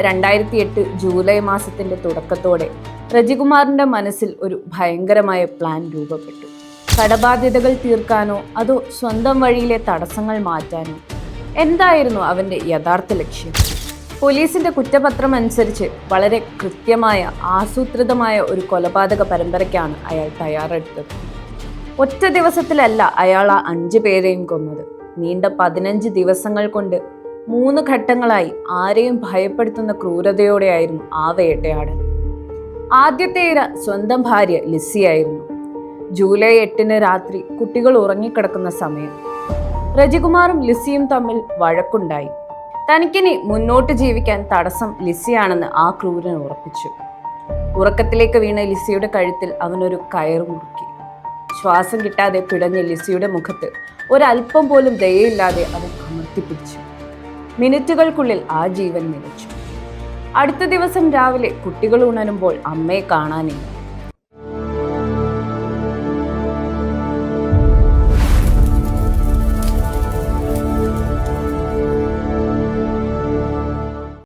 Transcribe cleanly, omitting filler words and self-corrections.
2008 July മാസത്തിന്റെ തുടക്കത്തോടെ രജികുമാറിന്റെ മനസ്സിൽ ഒരു ഭയങ്കരമായ പ്ലാൻ രൂപപ്പെട്ടു. കടബാധ്യതകൾ തീർക്കാനോ അതോ സ്വന്തം വഴിയിലെ തടസ്സങ്ങൾ മാറ്റാനോ? എന്തായിരുന്നു അവന്റെ യഥാർത്ഥ ലക്ഷ്യം? പോലീസിന്റെ കുറ്റപത്രം അനുസരിച്ച് വളരെ കൃത്യമായ ആസൂത്രിതമായ ഒരു കൊലപാതക പരമ്പരയ്ക്കാണ് അയാൾ തയ്യാറെടുത്തത്. ഒറ്റ ദിവസത്തിലല്ല അയാൾ ആ 5 പേരെയും കൊന്നത്. നീണ്ട 15 ദിവസങ്ങൾ കൊണ്ട് 3 ഘട്ടങ്ങളായി ആരെയും ഭയപ്പെടുത്തുന്ന ക്രൂരതയോടെയായിരുന്നു ആ വേട്ടയാടൽ. ആദ്യത്തെ ഇര സ്വന്തം ഭാര്യ ലിസിയായിരുന്നു. ജൂലൈ 8 രാത്രി കുട്ടികൾ ഉറങ്ങിക്കിടക്കുന്ന സമയം രജികുമാറും ലിസിയും തമ്മിൽ വഴക്കുണ്ടായി. തനിക്കിനി മുന്നോട്ട് ജീവിക്കാൻ തടസ്സം ലിസിയാണെന്ന് ആ ക്രൂരൻ ഉറപ്പിച്ചു. ഉറക്കത്തിലേക്ക് വീണ ലിസിയുടെ കഴുത്തിൽ അവനൊരു കയറ് മുറുക്കി. ശ്വാസം കിട്ടാതെ പിടഞ്ഞ ലിസിയുടെ മുഖത്ത് ഒരല്പം പോലും ദയയില്ലാതെ അവൻ അമർത്തിപ്പിടിച്ചു. മിനിറ്റുകൾക്കുള്ളിൽ ആ ജീവൻ നിലച്ചു. അടുത്ത ദിവസം രാവിലെ കുട്ടികൾ ഉണരുമ്പോൾ അമ്മയെ കാണാനില്ല.